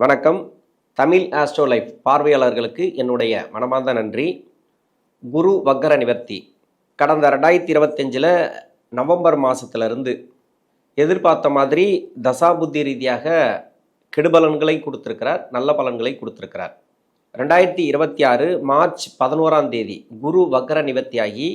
வணக்கம். Tamil astro life பார்வையாளர்களுக்கு என்னுடைய மனமார்ந்த நன்றி. குரு வக்கர நிவர்த்தி கடந்த 2025 நவம்பர் மாதத்துலேருந்து எதிர்பார்த்த மாதிரி தசாபுத்தி ரீதியாக கெடுபலன்களை கொடுத்துருக்கிறார், நல்ல பலன்களை கொடுத்துருக்கிறார். 2026 மார்ச் 11ஆம் தேதி குரு வக்கர நிவர்த்தியாகி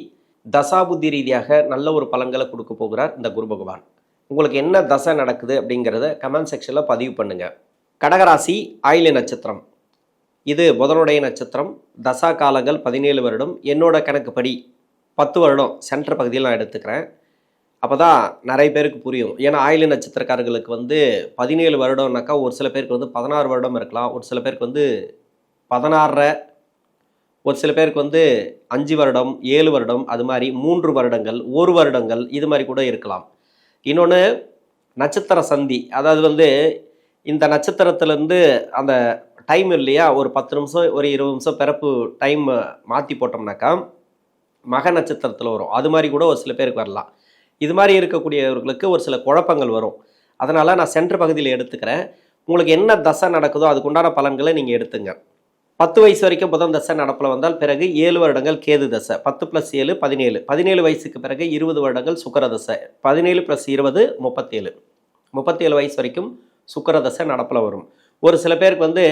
தசாபுத்தி ரீதியாக நல்ல ஒரு பலன்களை கொடுக்க போகிறார் இந்த குரு பகவான். உங்களுக்கு என்ன தசை நடக்குது அப்படிங்கிறத கமெண்ட் செக்ஷனில் பதிவு பண்ணுங்கள். கடகராசி ஆயில்ய நட்சத்திரம், இது புதனுடைய நட்சத்திரம். தசா காலங்கள் 17 வருடம். என்னோட கணக்குப்படி 10 வருடம் சென்டர் பகுதியில் நான் எடுத்துக்கிறேன். அப்போ தான் நிறைய பேருக்கு புரியும். ஏன்னா ஆயில்ய நட்சத்திரக்காரர்களுக்கு 17 வருடம்னாக்கா ஒரு சில பேருக்கு 16 வருடம் இருக்கலாம், ஒரு சில பேருக்கு 16, ஒரு சில பேருக்கு 5 வருடம், 7 வருடம், அது மாதிரி 3 வருடங்கள், 1 வருடங்கள், இது மாதிரி கூட இருக்கலாம். இன்னொன்று நட்சத்திர சந்தி, அதாவது இந்த நட்சத்திரத்துலேருந்து அந்த டைம் இல்லையா, ஒரு 10 நிமிஷம் ஒரு 20 நிமிஷம் பிறப்பு டைம் மாற்றி போட்டோம்னாக்கா மக நட்சத்திரத்தில் வரும். அது மாதிரி கூட ஒரு சில பேருக்கு வரலாம். இது மாதிரி இருக்கக்கூடியவர்களுக்கு ஒரு சில குழப்பங்கள் வரும். அதனால் நான் சென்டர் பகுதியில் எடுத்துக்கிறேன். உங்களுக்கு என்ன தசை நடக்குதோ அதுக்குண்டான பலன்களை நீங்கள் எடுத்துங்க. 10 வயசு வரைக்கும் புதன் தசை நடப்பில் வந்தால் பிறகு 7 வருடங்கள் கேது தசை, 10 + 7 17, 17 வயசுக்கு பிறகு 20 வருடங்கள் சுக்கிர தசை, 17 + 20 37, 37 வயசு வரைக்கும் சுக்கிர தசை நடப்பில் வரும். ஒரு சில பேருக்கு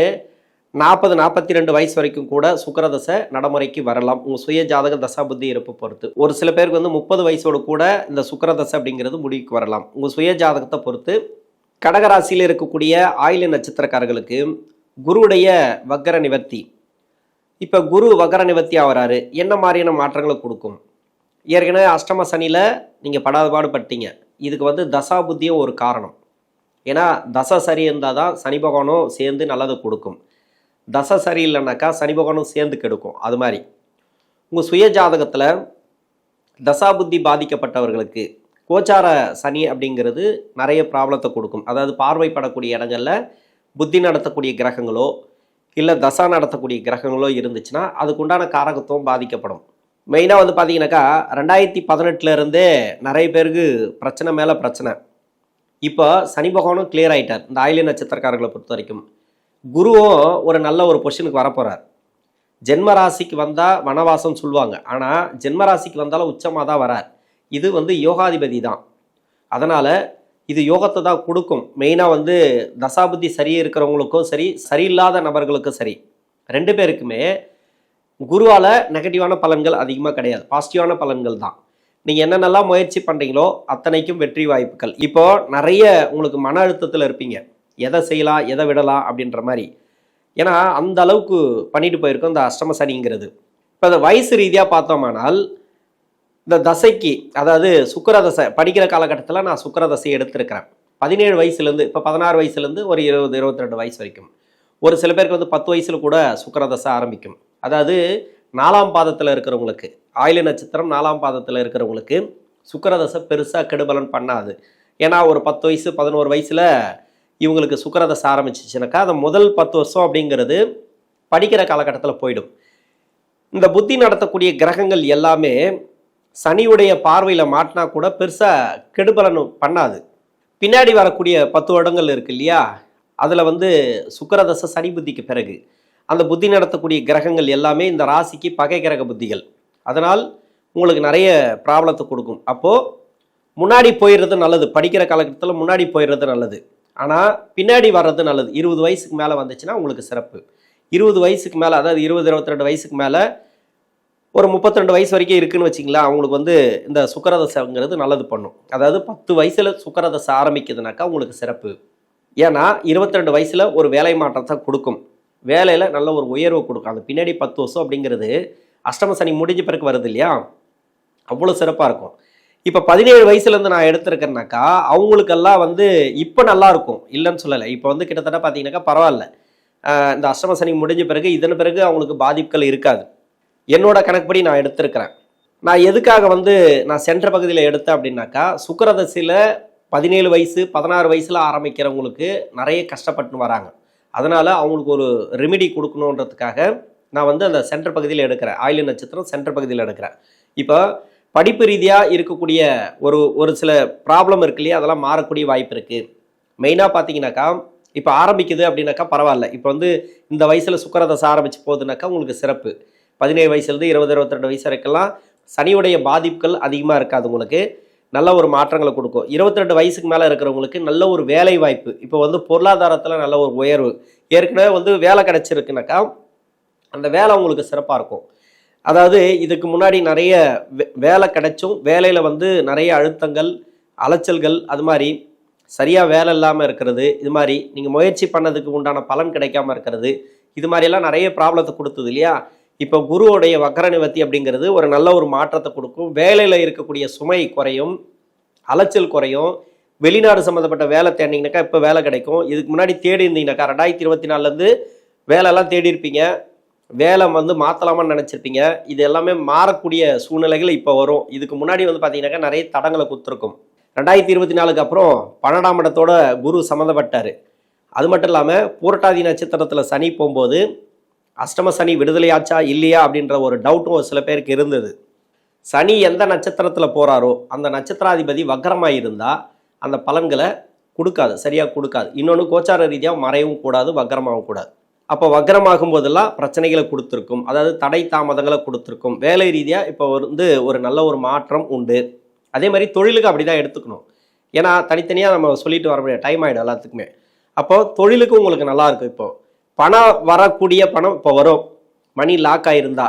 40 42 வயசு வரைக்கும் கூட சுக்கிர தசை நடைமுறைக்கு வரலாம், உங்கள் சுய ஜாதக தசா புத்தி இருப்பு பொறுத்து. ஒரு சில பேருக்கு 30 வயசோடு கூட இந்த சுக்கிர தசை அப்படிங்கிறது முடிவுக்கு வரலாம், உங்கள் சுய ஜாதகத்தை பொறுத்து. கடகராசியில் இருக்கக்கூடிய ஆயில்ய நட்சத்திரக்காரர்களுக்கு குருவுடைய வக்கர நிவர்த்தி, இப்போ குரு வக்கர நிவர்த்தி ஆகிறாரு, என்ன மாதிரியான மாற்றங்களை கொடுக்கும்? ஏற்கனவே அஷ்டம சனியில் நீங்கள் படாதபாடு பட்டீங்க. இதுக்கு தசா புத்தியும் ஒரு காரணம். ஏன்னா தசை சரி இருந்தால் தான் சனி பகவானும் சேர்ந்து நல்லதை கொடுக்கும். தசை சரி இல்லைனாக்கா சனி பகவானும் சேர்ந்து கெடுக்கும். அது மாதிரி உங்கள் சுய ஜாதகத்தில் தசா புத்தி பாதிக்கப்பட்டவர்களுக்கு கோச்சார சனி அப்படிங்கிறது நிறைய ப்ராப்ளத்தை கொடுக்கும். அதாவது பார்வைப்படக்கூடிய இடங்களில் புத்தி நடத்தக்கூடிய கிரகங்களோ இல்லை தசா நடத்தக்கூடிய கிரகங்களோ இருந்துச்சுன்னா அதுக்குண்டான காரகத்துவம் பாதிக்கப்படும். மெயினாக பார்த்தீங்கன்னாக்கா 2018 நிறைய பேருக்கு பிரச்சனை மேலே பிரச்சனை. இப்போ சனி பகவானும் கிளியர் ஆகிட்டார். இந்த ஆயில்ய நட்சத்திரக்காரர்களை பொறுத்த வரைக்கும் குருவும் ஒரு நல்ல ஒரு பொசிஷனுக்கு வரப்போகிறார். ஜென்மராசிக்கு வந்தால் வனவாசம் சொல்லுவாங்க, ஆனால் ஜென்மராசிக்கு வந்தாலும் உச்சமாக தான் வரார். இது யோகாதிபதி தான். அதனால் இது யோகத்தை தான் கொடுக்கும். மெயினாக தசாபுத்தி சரியாக இருக்கிறவங்களுக்கும் சரி, சரியில்லாத நபர்களுக்கும் சரி, 2 பேருக்குமே குருவால் நெகட்டிவான பலன்கள் அதிகமாக கிடையாது, பாசிட்டிவான பலன்கள் தான். நீங்கள் என்னென்னலாம் முயற்சி பண்ணுறீங்களோ அத்தனைக்கும் வெற்றி வாய்ப்புகள். இப்போது நிறைய உங்களுக்கு மன அழுத்தத்தில் இருப்பீங்க, எதை செய்யலாம் எதை விடலாம் அப்படின்ற மாதிரி. ஏன்னா அந்த அளவுக்கு பண்ணிட்டு போயிருக்கோம் இந்த அஷ்டம சனிங்கிறது. இப்போ அந்த வயசு ரீதியாக பார்த்தோமானால் இந்த தசைக்கு, அதாவது சுக்கிர தசை படிக்கிற காலகட்டத்தில் நான் சுக்கிர தசையை எடுத்திருக்கிறேன். 17 வயசுலேருந்து இப்போ 16 வயசுலேருந்து ஒரு 20 22 வயசு வரைக்கும். ஒரு சில பேருக்கு 10 வயசில் கூட சுக்கிர தசை ஆரம்பிக்கும். அதாவது 4ஆம் பாதத்தில் இருக்கிறவங்களுக்கு, ஆயில்ய நட்சத்திரம் 4ஆம் பாதத்தில் இருக்கிறவங்களுக்கு சுக்கிர தசை பெருசாக கெடுபலன் பண்ணாது. ஏன்னா ஒரு 10 வயசு 11 வயசில் இவங்களுக்கு சுக்கிர தசை ஆரம்பிச்சிச்சுனாக்கா அந்த முதல் 10 வருஷம் அப்படிங்கிறது படிக்கிற காலகட்டத்தில் போயிடும். இந்த புத்தி நடத்தக்கூடிய கிரகங்கள் எல்லாமே சனியுடைய பார்வையில் மாட்டினா கூட பெருசாக கெடுபலன் பண்ணாது. பின்னாடி வரக்கூடிய 10 வருடங்கள் இருக்கு இல்லையா, அதில் சுக்கிர தசை சனி புத்திக்கு பிறகு அந்த புத்தி நடத்தக்கூடிய கிரகங்கள் எல்லாமே இந்த ராசிக்கு பகை கிரக புத்திகள். அதனால் உங்களுக்கு நிறைய ப்ராப்ளத்தை கொடுக்கும். அப்போது முன்னாடி போயிடுறது நல்லது, படிக்கிற காலகட்டத்தில் முன்னாடி போயிடுறது நல்லது. ஆனால் பின்னாடி வர்றது நல்லது. 20 வயசுக்கு மேலே வந்துச்சுன்னா உங்களுக்கு சிறப்பு. 20 வயசுக்கு மேலே, அதாவது 20 22 வயசுக்கு மேலே ஒரு 32 வயசு வரைக்கும் இருக்குதுன்னு வச்சிங்களா, அவங்களுக்கு இந்த சுக்கிரதசைங்கிறது நல்லது பண்ணும். அதாவது 10 வயசில் சுக்கிரதசை ஆரம்பிக்குதுனாக்கா உங்களுக்கு சிறப்பு. ஏன்னா 22 வயசில் ஒரு வேலை மாற்றத்தை கொடுக்கும், வேலையில் நல்ல ஒரு உயர்வு கொடுக்கும். அது பின்னாடி 10 வருஷம் அப்படிங்கிறது அஷ்டம சனி முடிஞ்ச பிறகு வருது இல்லையா, அவ்வளோ சிறப்பாக இருக்கும். இப்போ 17 வயசுலேருந்து நான் எடுத்திருக்கேன்னாக்கா அவங்களுக்கெல்லாம் இப்போ நல்லா இருக்கும், இல்லைன்னு சொல்லலை. இப்போ கிட்டத்தட்ட பார்த்தீங்கன்னாக்கா பரவாயில்ல, இந்த அஷ்டம சனி முடிஞ்ச பிறகு இதன் பிறகு அவங்களுக்கு பாதிப்புகள் இருக்காது. என்னோட கணக்குப்படி நான் எடுத்திருக்கிறேன். நான் எதுக்காக நான் சென்ட்ரு பகுதியில் எடுத்தேன் அப்படின்னாக்கா, சுக்கிரதசையில் 17 வயசு 16 வயசில் ஆரம்பிக்கிறவங்களுக்கு நிறைய கஷ்டப்பட்டு வராங்க. அதனால் அவங்களுக்கு ஒரு ரெமிடி கொடுக்கணுன்றதுக்காக நான் அந்த சென்டர் பகுதியில் எடுக்கிறேன். ஆயில்ய நட்சத்திரம் சென்டர் பகுதியில் எடுக்கிறேன். இப்போ படிப்பு ரீதியாக இருக்கக்கூடிய ஒரு சில ப்ராப்ளம் இருக்கு இல்லையா, அதெல்லாம் மாறக்கூடிய வாய்ப்பு இருக்குது. மெயினாக பார்த்தீங்கன்னாக்கா இப்போ ஆரம்பிக்குது அப்படின்னாக்கா பரவாயில்ல. இப்போ வந்து இந்த வயசில் சுக்கிர தசை ஆரம்பிச்சு போகுதுனாக்கா உங்களுக்கு சிறப்பு. 17 வயசுலேருந்து 20, 22 வயசு வரைக்கெல்லாம் சனியுடைய பாதிப்புகள் அதிகமாக இருக்காது உங்களுக்கு. நல்ல ஒரு மாற்றங்களை கொடுக்கும். 22 வயசுக்கு மேலே இருக்கிறவங்களுக்கு நல்ல ஒரு வேலை வாய்ப்பு, இப்போ வந்து பொருளாதாரத்தில் நல்ல ஒரு உயர்வு, ஏற்கனவே வந்து வேலை கிடைச்சிருக்குனாக்கா அந்த வேலை உங்களுக்கு சிறப்பாக இருக்கும். அதாவது இதுக்கு முன்னாடி நிறைய வேலை கிடைச்சும் வேலையில் வந்து நிறைய அழுத்தங்கள், அலைச்சல்கள், அது மாதிரி சரியாக வேலை இல்லாமல் இருக்கிறது, இது மாதிரி நீங்கள் முயற்சி பண்ணதுக்கு உண்டான பலன் கிடைக்காம இருக்கிறது, இது மாதிரியெல்லாம் நிறைய ப்ராப்ளத்தை கொடுத்தது இல்லையா. இப்போ குருவுடைய வக்கர நிவர்த்தி அப்படிங்கிறது ஒரு நல்ல ஒரு மாற்றத்தை கொடுக்கும். வேலையில் இருக்கக்கூடிய சுமை குறையும், அலைச்சல் குறையும். வெளிநாடு சம்மந்தப்பட்ட வேலை தேடினீங்கனாக்கா இப்போ வேலை கிடைக்கும். இதுக்கு முன்னாடி தேடி இருந்தீங்கனாக்கா 2024லேருந்து வேலையெல்லாம் தேடி இருப்பீங்க, வேலை வந்து மாற்றலாமான்னு நினச்சிருப்பீங்க. இது எல்லாமே மாறக்கூடிய சூழ்நிலைகள் இப்போ வரும். இதுக்கு முன்னாடி வந்து பார்த்தீங்கன்னாக்கா நிறைய தடங்களை கொடுத்துருக்கும். 2024க்கு அப்புறம் 12ஆம் இடத்தோட குரு சம்மந்தப்பட்டார். அது மட்டும் இல்லாமல் பூரட்டாதி நட்சத்திரத்தில் சனி போகும்போது அஷ்டம சனி விடுதலையாச்சா இல்லையா அப்படின்ற ஒரு டவுட்டும் ஒரு சில பேருக்கு இருந்தது. சனி எந்த நட்சத்திரத்தில் போகிறாரோ அந்த நட்சத்திராதிபதி வக்கரமாக இருந்தால் அந்த பலன்களை கொடுக்காது, சரியாக கொடுக்காது. இன்னொன்று கோச்சார ரீதியாக மறையவும் கூடாது, வக்கரமாகவும் கூடாது. அப்போ வக்கரமாகும் போதெல்லாம் பிரச்சனைகளை கொடுத்துருக்கும், அதாவது தடை தாமதங்களை கொடுத்துருக்கும். வேலை ரீதியாக இப்போ வந்து ஒரு நல்ல ஒரு மாற்றம் உண்டு. அதே மாதிரி தொழிலுக்கு அப்படி தான் எடுத்துக்கணும். ஏன்னா தனித்தனியாக நம்ம சொல்லிட்டு வர முடியாது, டைம் ஆகிடும் எல்லாத்துக்குமே. அப்போது தொழிலுக்கு உங்களுக்கு நல்லாயிருக்கும். இப்போது பணம் வரக்கூடிய பணம் இப்போ வரும். மணி லாக் ஆகிருந்தா,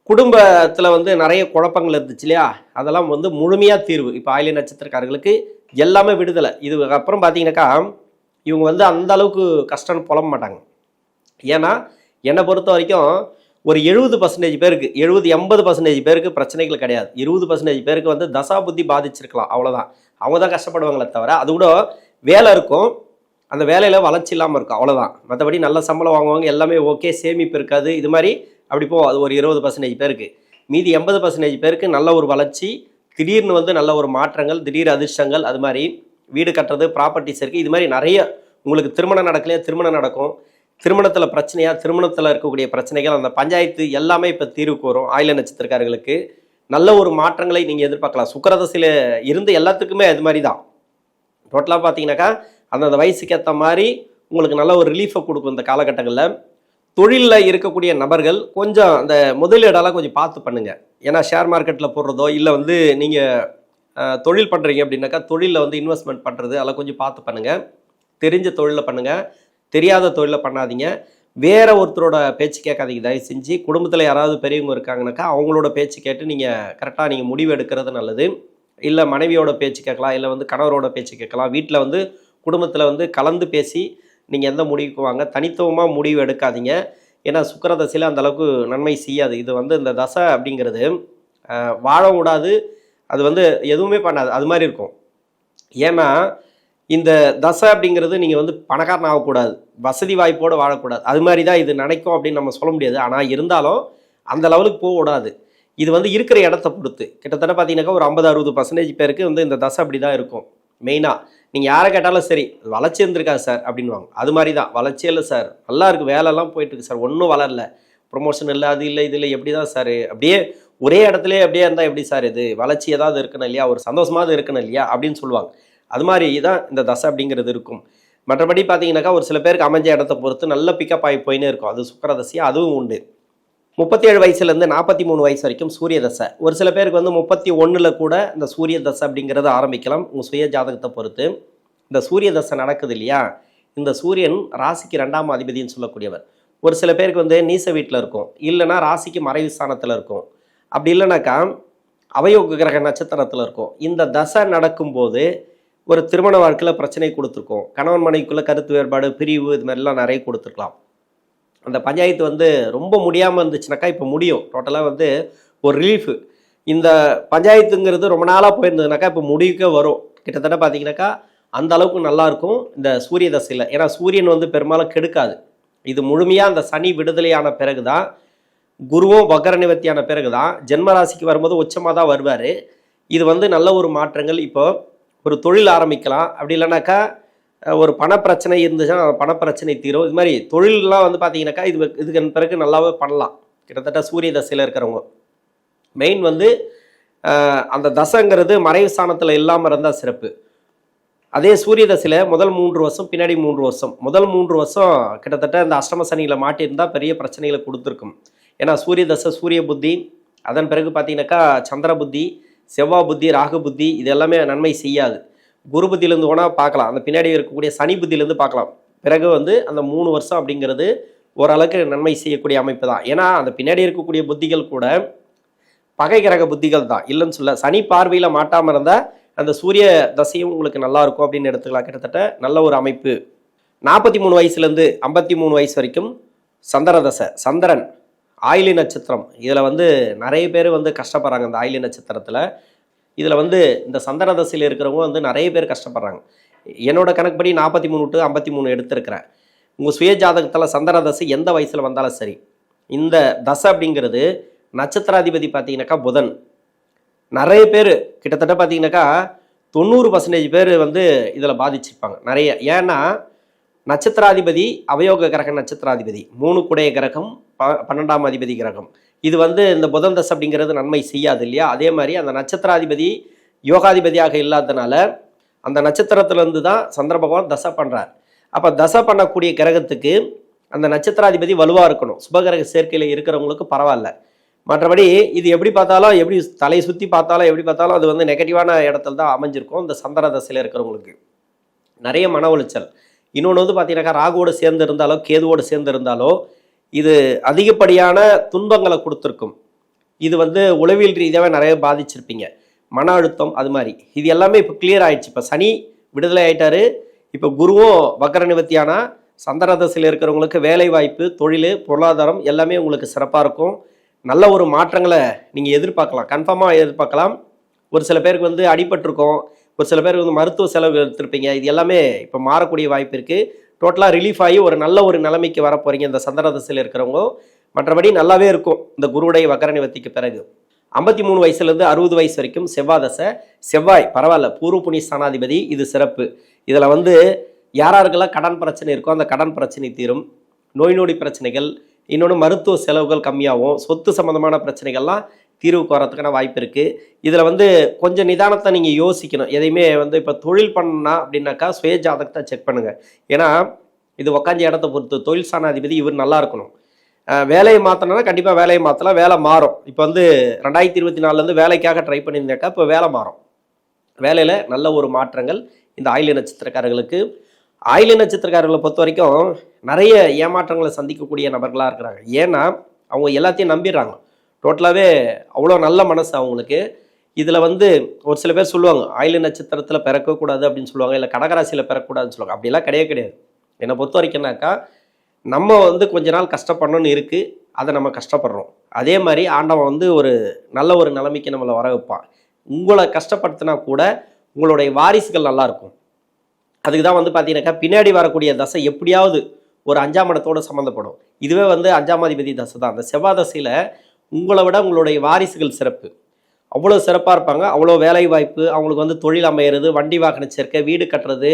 குடும்பத்தில் வந்து நிறைய குழப்பங்கள் இருந்துச்சு இல்லையா, அதெல்லாம் வந்து முழுமையாக தீர்வு. இப்போ ஆயில்ய நட்சத்திரக்காரர்களுக்கு எல்லாமே விடுதலை. இதுக்கப்புறம் பார்த்தீங்கன்னாக்கா இவங்க வந்து அந்த அளவுக்கு கஷ்டம் புலம்ப மாட்டாங்க. ஏன்னா என்னை பொறுத்த வரைக்கும் ஒரு 70% பேருக்கு, 70-80% பேருக்கு பிரச்சனைகள் கிடையாது. 20% பேருக்கு வந்து தசா புத்தி பாதிச்சிருக்கலாம், அவ்வளோதான். அவங்க தான் கஷ்டப்படுவாங்களே தவிர, அது கூட வேலை இருக்கும், அந்த வேலையில் வளர்ச்சி இல்லாமல் இருக்கும், அவ்வளோதான். மற்றபடி நல்ல சம்பளம் வாங்குவாங்க, எல்லாமே ஓகே, சேமிப்பு இருக்காது, இது மாதிரி அப்படி போ. அது ஒரு 20% பேருக்கு. மீதி 80% பேருக்கு நல்ல ஒரு வளர்ச்சி, திடீர்னு வந்து நல்ல ஒரு மாற்றங்கள், திடீர் அதிர்ஷ்டங்கள், அது மாதிரி வீடு கட்டுறது, ப்ராப்பர்ட்டிஸ் இருக்குது, இது மாதிரி நிறைய. உங்களுக்கு திருமணம் நடக்கலையா, திருமணம் நடக்கும். திருமணத்தில் பிரச்சனையா, திருமணத்தில் இருக்கக்கூடிய பிரச்சனைகள், அந்த பஞ்சாயத்து எல்லாமே இப்போ தீர்வுக்கு வரும். ஆயில்ய நட்சத்திரக்காரர்களுக்கு நல்ல ஒரு மாற்றங்களை நீங்கள் எதிர்பார்க்கலாம். சுக்கிரதசையில் இருந்து எல்லாத்துக்குமே அது மாதிரி தான். டோட்டலாக பார்த்தீங்கன்னாக்கா அந்தந்த வயசுக்கு ஏற்ற மாதிரி உங்களுக்கு நல்ல ஒரு ரிலீஃபை கொடுக்கும் இந்த காலகட்டங்களில். தொழிலில் இருக்கக்கூடிய நபர்கள் கொஞ்சம் அந்த முதலீடெல்லாம் கொஞ்சம் பார்த்து பண்ணுங்கள். ஏன்னா ஷேர் மார்க்கெட்டில் போடுறதோ இல்லை வந்து நீங்கள் தொழில் பண்ணுறீங்க அப்படின்னாக்கா தொழிலில் வந்து இன்வெஸ்ட்மெண்ட் பண்ணுறது அதெல்லாம் கொஞ்சம் பார்த்து பண்ணுங்கள். தெரிஞ்ச தொழிலில் பண்ணுங்கள், தெரியாத தொழிலை பண்ணாதீங்க. வேற ஒருத்தரோட பேச்சு கேட்காதீங்க தயவு செஞ்சு. குடும்பத்தில் யாராவது பெரியவங்க இருக்காங்கனாக்கா அவங்களோட பேச்சு கேட்டு நீங்கள் கரெக்டாக நீங்கள் முடிவு எடுக்கிறது நல்லது. இல்லை மனைவியோட பேச்சு கேட்கலாம், இல்லை வந்து கணவரோட பேச்சு கேட்கலாம். வீட்டில் வந்து குடும்பத்தில் வந்து கலந்து பேசி நீங்கள் எந்த முடிவுக்கு வாங்க. தனித்துவமாக முடிவு எடுக்காதீங்க. ஏன்னா சுக்கிர தசையில் அந்தளவுக்கு நன்மை செய்யாது. இது வந்து இந்த தசை அப்படிங்கிறது வாழ விடாது, அது வந்து எதுவுமே பண்ணாது, அது மாதிரி இருக்கும். ஏன்னா இந்த தசை அப்படிங்கிறது நீங்கள் வந்து பணக்காரன் ஆகக்கூடாது, வசதி வாய்ப்போடு வாழக்கூடாது, அது மாதிரி தான் இது நினைக்கும் அப்படின்னு நம்ம சொல்ல முடியாது. ஆனால் இருந்தாலும் அந்த லெவலுக்கு போக விடாது. இது வந்து இருக்கிற இடத்த பொறுத்து. கிட்டத்தட்ட பார்த்தீங்கன்னாக்கா ஒரு 50-60% பேருக்கு வந்து இந்த தசை அப்படி தான் இருக்கும். மெயினாக நீங்கள் யாரை கேட்டாலும் சரி வளர்ச்சி இருந்திருக்கா சார் அப்படின்வாங்க. அது மாதிரி தான், வளர்ச்சியே இல்லை சார், நல்லா இருக்குது, வேலைலாம் போயிட்டுருக்கு சார், ஒன்றும் வளரல, ப்ரொமோஷன் இல்லை, அது இல்லை, இது இல்லை, எப்படி தான் சார், அப்படியே ஒரே இடத்துல அப்படியே இருந்தால் எப்படி சார், இது வளர்ச்சி ஏதாவது இருக்கணும் இல்லையா, ஒரு சந்தோஷமாவது இருக்கணும் இல்லையா அப்படின்னு சொல்லுவாங்க. அது மாதிரி தான் இந்த தசை அப்படிங்கிறது இருக்கும். மற்றபடி பார்த்தீங்கன்னாக்கா ஒரு சில பேருக்கு அமைஞ்ச இடத்த பொறுத்து நல்ல பிக்கப் ஆகி போயினே இருக்கும். அது சுக்கிர தசையாக அதுவும் உண்டு. 37 வயசுலேருந்து 43 வயசு வரைக்கும் சூரிய தசை. ஒரு சில பேருக்கு வந்து 31 கூட இந்த சூரிய தசை அப்படிங்கிறத ஆரம்பிக்கலாம், உங்கள் சுய ஜாதகத்தை பொறுத்து. இந்த சூரிய தசை நடக்குது இல்லையா, இந்த சூரியன் ராசிக்கு 2ஆம் அதிபதினு சொல்லக்கூடியவர். ஒரு சில பேருக்கு வந்து நீச வீட்டில் இருக்கும், இல்லைனா ராசிக்கு மறைவு ஸ்தானத்தில் இருக்கும், அப்படி இல்லைனாக்கா அவயோக கிரக நட்சத்திரத்தில் இருக்கும். இந்த தசை நடக்கும்போது ஒரு திருமண வாழ்க்கையில் பிரச்சனை கொடுத்துருக்கோம், கணவன் மனைவிக்குள்ளே கருத்து வேறுபாடு, பிரிவு, இது மாதிரிலாம் நிறைய கொடுத்துருக்கலாம். அந்த பஞ்சாயத்து வந்து ரொம்ப முடியாமல் இருந்துச்சுனாக்கா இப்போ முடியும். டோட்டலாக வந்து ஒரு ரிலீஃபு. இந்த பஞ்சாயத்துங்கிறது ரொம்ப நாளாக போயிருந்ததுனாக்கா இப்போ முடிவுக்கே வரும். கிட்டத்தட்ட பார்த்தீங்கன்னாக்கா அந்த அளவுக்கு நல்லாயிருக்கும் இந்த சூரிய தசையில். ஏன்னா சூரியன் வந்து பெரும்பாலும் கெடுக்காது. இது முழுமையாக அந்த சனி விடுதலையான பிறகு தான், குருவும் வக்கர நிவர்த்தியான பிறகு தான், ஜென்மராசிக்கு வரும்போது உச்சமாக தான் வருவார். இது வந்து நல்ல ஒரு மாற்றங்கள். இப்போ ஒரு தொழில் ஆரம்பிக்கலாம், அப்படி இல்லைனாக்கா ஒரு பணப்பிரச்சனை இருந்துச்சுன்னா பணப்பிரச்சனை தீரும். இது மாதிரி தொழிலெலாம் வந்து பார்த்தீங்கன்னாக்கா இதுக்கு பிறகு நல்லாவே பண்ணலாம். கிட்டத்தட்ட சூரிய தசையில் இருக்கிறவங்க மெயின் வந்து அந்த தசைங்கிறது மறைவு ஸ்தானத்தில் இல்லாமல் இருந்தால் சிறப்பு. அதே சூரிய தசையில் முதல் 3 வருஷம் பின்னாடி 3 வருஷம், முதல் 3 வருஷம் கிட்டத்தட்ட இந்த அஷ்டம சனியில் மாட்டியிருந்தால் பெரிய பிரச்சனைகளை கொடுத்துருக்கும். ஏன்னா சூரிய தசை சூரிய புத்தி, அதன் பிறகு பார்த்தீங்கன்னாக்கா சந்திர புத்தி, செவ்வாய் புத்தி, ராகு புத்தி, இது எல்லாமே நன்மை செய்யாது. குரு புத்தியிலேருந்து வேணால் பார்க்கலாம், அந்த பின்னாடி இருக்கக்கூடிய சனி புத்தியிலேருந்து பார்க்கலாம். பிறகு வந்து அந்த 3 வருஷம் அப்படிங்கிறது ஓரளவுக்கு நன்மை செய்யக்கூடிய அமைப்பு தான். ஏன்னா அந்த பின்னாடி இருக்கக்கூடிய புத்திகள் கூட பகை கிரக புத்திகள் தான், இல்லைன்னு சொல்ல. சனி பார்வையில் மாட்டாமல் இருந்தால் அந்த சூரிய தசையும் உங்களுக்கு நல்லா இருக்கும் அப்படின்னு எடுத்துக்கலாம். கிட்டத்தட்ட நல்ல ஒரு அமைப்பு. 43 வயசுலேருந்து 53 வயசு வரைக்கும் சந்திர தசை, சந்திரன் ஆயிலி நட்சத்திரம். இதில் வந்து நிறைய பேர் வந்து கஷ்டப்படுறாங்க. இந்த ஆயிலி நட்சத்திரத்தில் இதில் வந்து இந்த சந்திர தசையில் இருக்கிறவங்க வந்து நிறைய பேர் கஷ்டப்படுறாங்க. என்னோட கணக்குப்படி 43 to 53 எடுத்திருக்கிறேன். உங்கள் சுய ஜாதகத்தில் சந்திர தசை எந்த வயசில் வந்தாலும் சரி, இந்த தசை அப்படிங்கிறது நட்சத்திராதிபதி பார்த்தீங்கன்னாக்கா புதன். நிறைய பேர் கிட்டத்தட்ட பார்த்தீங்கன்னாக்கா 90% பேர் வந்து இதில் பாதிச்சிருப்பாங்க நிறைய. ஏன்னா நட்சத்திராதிபதி அவயோக கிரக நட்சத்திராதிபதி, 3 குடைய கிரகம், 12ஆம் அதிபதி கிரகம். இது வந்து இந்த புதன் தசை அப்படிங்கிறது நன்மை செய்யாது இல்லையா? அதே மாதிரி அந்த நட்சத்திராதிபதி யோகாதிபதியாக இல்லாததுனால அந்த நட்சத்திரத்திலேருந்து தான் சந்திர பகவான் தசை பண்ணுறார். அப்போ தசை பண்ணக்கூடிய கிரகத்துக்கு அந்த நட்சத்திராதிபதி வலுவாக இருக்கணும். சுபகிரக சேர்க்கையில் இருக்கிறவங்களுக்கு பரவாயில்ல. மற்றபடி இது எப்படி பார்த்தாலும், எப்படி தலை சுற்றி பார்த்தாலும், எப்படி பார்த்தாலும் அது வந்து நெகட்டிவான இடத்துல தான் அமைஞ்சிருக்கும். இந்த சந்திர தசையில் இருக்கிறவங்களுக்கு நிறைய மன உளைச்சல். இன்னொன்று வந்து பார்த்தீங்கன்னாக்கா ராகுவோடு சேர்ந்து இருந்தாலோ கேதுவோடு சேர்ந்து இருந்தாலோ இது அதிகப்படியான துன்பங்களை கொடுத்துருக்கும். இது வந்து உளவியல் ரீதியாகவே நிறைய பாதிச்சிருப்பீங்க. மன அழுத்தம் அது மாதிரி இது எல்லாமே இப்போ கிளியர் ஆயிடுச்சு. இப்போ சனி விடுதலை ஆயிட்டாரு. இப்போ குருவும் வக்கர நிவர்த்தியானா சந்திர தசையில் இருக்கிறவங்களுக்கு வேலை வாய்ப்பு, தொழில், பொருளாதாரம் எல்லாமே உங்களுக்கு சிறப்பாக இருக்கும். நல்ல ஒரு மாற்றங்களை நீங்கள் எதிர்பார்க்கலாம், கன்ஃபார்மாக எதிர்பார்க்கலாம். ஒரு சில பேருக்கு வந்து அடிபட்டிருக்கும், ஒரு சில பேருக்கு வந்து மருத்துவ செலவு எடுத்திருப்பீங்க. இது எல்லாமே இப்போ மாறக்கூடிய வாய்ப்பு இருக்குது. டோட்டலாக ரிலீஃப் ஆகி ஒரு நல்ல ஒரு நிலைமைக்கு வர போகிறீங்க இந்த சந்திர தசையில் இருக்கிறவங்க. மற்றபடி நல்லாவே இருக்கும் இந்த குருவுடைய வக்கர நிவர்த்திக்கு பிறகு. 53 வயசுலேருந்து 60 வயசு வரைக்கும் செவ்வாய் தசை. செவ்வாய் பரவாயில்ல, பூர்வ புண்ணிய ஸ்தானாதிபதி, இது சிறப்பு. இதில் வந்து யாராருக்கெல்லாம் கடன் பிரச்சனை இருக்கோ அந்த கடன் பிரச்சனை தீரும். நோய் நொடி பிரச்சனைகள், இன்னொன்று மருத்துவ செலவுகள் கம்மியாகும். சொத்து சம்மந்தமான பிரச்சனைகள்லாம் தீர்வுக்கு வரத்துக்கான வாய்ப்பு இருக்குது. இதில் வந்து கொஞ்சம் நிதானத்தை நீங்கள் யோசிக்கணும். எதையுமே வந்து இப்போ தொழில் பண்ணா அப்படின்னாக்கா சுய ஜாதகத்தை செக் பண்ணுங்கள். ஏன்னா இது உக்காஞ்ச இடத்த பொறுத்து. தொழில் ஸ்தானாதிபதி இவர் நல்லா இருக்கணும். வேலையை மாற்றினா கண்டிப்பாக வேலையை மாற்றலாம், வேலை மாறும். இப்போ வந்து 2024 வேலைக்காக ட்ரை பண்ணியிருந்தாக்கா இப்போ வேலை மாறும். வேலையில் நல்ல ஒரு மாற்றங்கள் இந்த ஆயில்ய நட்சத்திரக்காரர்களுக்கு. ஆயில்ய நட்சத்திரக்காரர்களை பொறுத்த வரைக்கும் நிறைய ஏமாற்றங்களை சந்திக்கக்கூடிய நபர்களாக இருக்கிறாங்க. ஏன்னா அவங்க எல்லாத்தையும் நம்பிடுறாங்க. டோட்டலாகவே அவ்வளோ நல்ல மனசு அவங்களுக்கு. இதில் வந்து ஒரு சில பேர் சொல்லுவாங்க ஆயில்ய நட்சத்திரத்தில் பிறக்கக்கூடாது அப்படின்னு சொல்லுவாங்க, இல்லை கடகராசியில் பிறக்கக்கூடாதுன்னு சொல்லுவாங்க. அப்படிலாம் கிடையாது. என்னை பொறுத்த வரைக்கும்னாக்கா நம்ம வந்து கொஞ்ச நாள் கஷ்டப்படணும்னு இருக்குது, அதை நம்ம கஷ்டப்படுறோம். அதே மாதிரி ஆண்டவன் வந்து ஒரு நல்ல ஒரு நிலைமைக்கு நம்மளை வர வைப்பான். உங்களை கஷ்டப்படுத்தினா கூட உங்களுடைய வாரிசுகள் நல்லாயிருக்கும். அதுக்கு தான் வந்து பார்த்தீங்கன்னாக்கா பின்னாடி வரக்கூடிய தசை எப்படியாவது ஒரு 5ஆம் இடத்தோடு சம்மந்தப்படும். இதுவே வந்து 5ஆம் அதிபதி தசை தான். அந்த செவ்வாய் தசையில் உங்களை விட உங்களுடைய வாரிசுகள் சிறப்பு, அவ்வளோ சிறப்பாக இருப்பாங்க. அவ்வளோ வேலை வாய்ப்பு, அவங்களுக்கு வந்து தொழில் அமையிறது, வண்டி வாகன சேர்க்கை, வீடு கட்டுறது.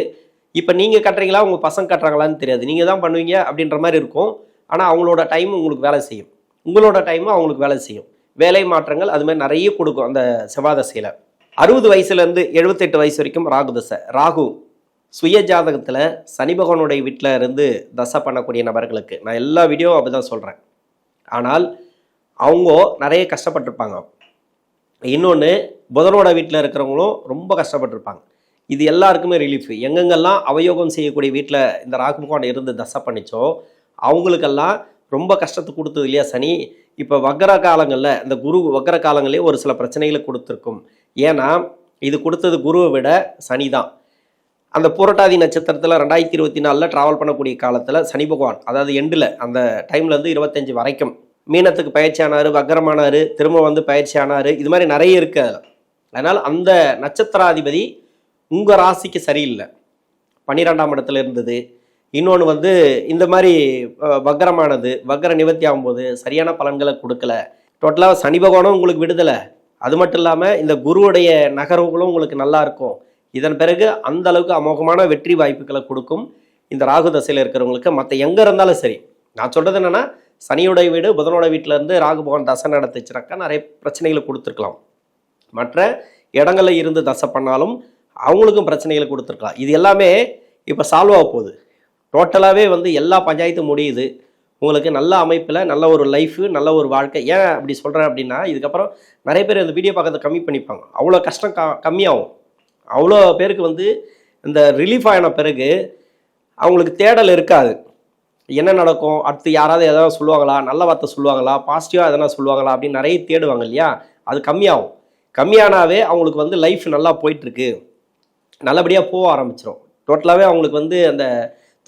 இப்போ நீங்கள் கட்டுறீங்களா, உங்கள் பசங்க கட்டுறாங்களான்னு தெரியாது, நீங்கள் தான் பண்ணுவீங்க அப்படின்ற மாதிரி இருக்கும். ஆனால் அவங்களோட டைம் உங்களுக்கு வேலை செய்யும், உங்களோட டைமும் அவங்களுக்கு வேலை செய்யும். வேலை மாற்றங்கள் அது மாதிரி நிறைய கொடுக்கும் அந்த செவ்வாய் தசையில். 60 வயசுலேருந்து 78 வயசு வரைக்கும் ராகு தசை. ராகு சுய ஜாதகத்தில் சனி பகவானுடைய வீட்டில் இருந்து தசை பண்ணக்கூடிய நபர்களுக்கு நான் எல்லா வீடியோவும் அப்படி தான் சொல்கிறேன். ஆனால் அவங்க நிறைய கஷ்டப்பட்டிருப்பாங்க. இன்னொன்று புதனோட வீட்டில் இருக்கிறவங்களும் ரொம்ப கஷ்டப்பட்டிருப்பாங்க. இது எல்லாருக்குமே ரிலீஃப். எங்கெங்கெல்லாம் அவயோகம் செய்யக்கூடிய வீட்டில் இந்த ராகு பகவான் இருந்து தசை பண்ணிச்சோ அவங்களுக்கெல்லாம் ரொம்ப கஷ்டத்தை கொடுத்தது இல்லையா சனி. இப்போ வக்கர காலங்களில் இந்த குரு வக்கர காலங்களே ஒரு சில பிரச்சனைகளை கொடுத்துருக்கும். ஏன்னா இது கொடுத்தது குருவை விட சனி தான். அந்த பூரட்டாதி நட்சத்திரத்தில் 2024 ட்ராவல் பண்ணக்கூடிய காலத்தில் சனி பகவான், அதாவது எண்டில் அந்த டைம்லேருந்து 25 வரைக்கும் மீனத்துக்கு பயிற்சி ஆனார், வக்கரமானார், திரும்ப வந்து பயிற்சி ஆனார். இது மாதிரி நிறைய இருக்குது அதில். அதனால் அந்த நட்சத்திராதிபதி உங்கள் ராசிக்கு சரியில்லை, 12ஆம் இடத்துல இருந்தது. இன்னொன்று வந்து இந்த மாதிரி வக்கரமானது, வக்கர நிவர்த்தி ஆகும்போது சரியான பலன்களை கொடுக்கல. டோட்டலாக சனி பகவானும் உங்களுக்கு விடுதலை, அது மட்டும் இல்லாமல் இந்த குருவுடைய நகர்வுகளும் உங்களுக்கு நல்லா இருக்கும். இதன் பிறகு அந்த அளவுக்கு அமோகமான வெற்றி வாய்ப்புகளை கொடுக்கும் இந்த ராகு தசையில் இருக்கிறவங்களுக்கு. மற்ற எங்கே இருந்தாலும் சரி, நான் சொல்கிறது என்னென்னா சனியோடைய வீடு புதனோட வீட்டில் இருந்து ராகு பகவான் தசை நடத்துச்சுனாக்கா நிறைய பிரச்சனைகளை கொடுத்துருக்கலாம். மற்ற இடங்களில் இருந்து தசை பண்ணாலும் அவங்களுக்கும் பிரச்சனைகளை கொடுத்துருக்கலாம். இது எல்லாமே இப்போ சால்வ் ஆக போகுது. டோட்டலாகவே வந்து எல்லா பஞ்சாயத்தும் முடியுது. உங்களுக்கு நல்ல அமைப்பில் நல்ல ஒரு லைஃபு, நல்ல ஒரு வாழ்க்கை. ஏன் அப்படி சொல்கிறேன் அப்படின்னா, இதுக்கப்புறம் நிறைய பேர் இந்த வீடியோ பார்க்கறத கம்மி பண்ணிப்பாங்க. அவ்வளோ கஷ்டம் கம்மியாகும். அவ்வளோ பேருக்கு வந்து இந்த ரிலீஃப் ஆன பிறகு அவங்களுக்கு தேடல் இருக்காது. என்ன நடக்கும், அடுத்து யாராவது எதாவது சொல்லுவாங்களா, நல்ல வார்த்தை சொல்லுவாங்களா, பாசிட்டிவாக எதனா சொல்லுவாங்களா அப்படின்னு நிறைய தேடுவாங்க இல்லையா? அது கம்மியாகும். கம்மியானாவே அவங்களுக்கு வந்து லைஃப் நல்லா போயிட்டுருக்கு, நல்லபடியாக போக ஆரம்பிச்சிடும். டோட்டலாகவே அவங்களுக்கு வந்து அந்த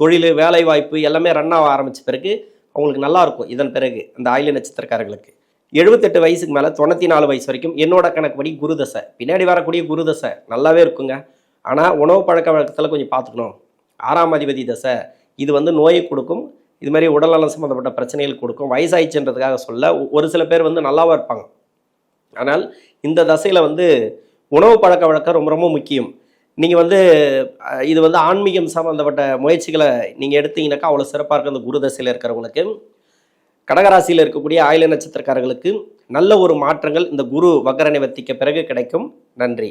தொழில், வேலை வாய்ப்பு எல்லாமே ரன் ஆக ஆரம்பித்த பிறகு அவங்களுக்கு நல்லாயிருக்கும். இதன் பிறகு அந்த ஆயில்ய நட்சத்திரக்காரர்களுக்கு 78 வயசுக்கு மேலே 94 வயசு வரைக்கும் என்னோட கணக்குப்படி குருதசை, பின்னாடி வரக்கூடிய குருதசை நல்லாவே இருக்குங்க. ஆனால் உணவு பழக்க வழக்கத்தில் கொஞ்சம் பார்த்துக்கணும். 6ஆம் அதிபதி தசை, இது வந்து நோயை கொடுக்கும். இது மாதிரி உடல்நலம் சம்மந்தப்பட்ட பிரச்சனைகள் கொடுக்கும். வயசாயிடுச்சுன்றதுக்காக சொல்ல, ஒரு சில பேர் வந்து நல்லாவாக இருப்பாங்க. ஆனால் இந்த தசையில் வந்து உணவு பழக்க வழக்கம் ரொம்ப ரொம்ப முக்கியம். நீங்கள் வந்து இது வந்து ஆன்மீகம் சம்மந்தப்பட்ட முயற்சிகளை நீங்கள் எடுத்தீங்கன்னாக்கா அவ்வளோ சிறப்பாக இருக்கும். அந்த குரு தசையில் இருக்கிறவங்களுக்கு, கடகராசியில் இருக்கக்கூடிய ஆயில்ய நட்சத்திரக்காரர்களுக்கு நல்ல ஒரு மாற்றங்கள் இந்த குரு வக்கர நிவர்த்திக்கு பிறகு கிடைக்கும். நன்றி.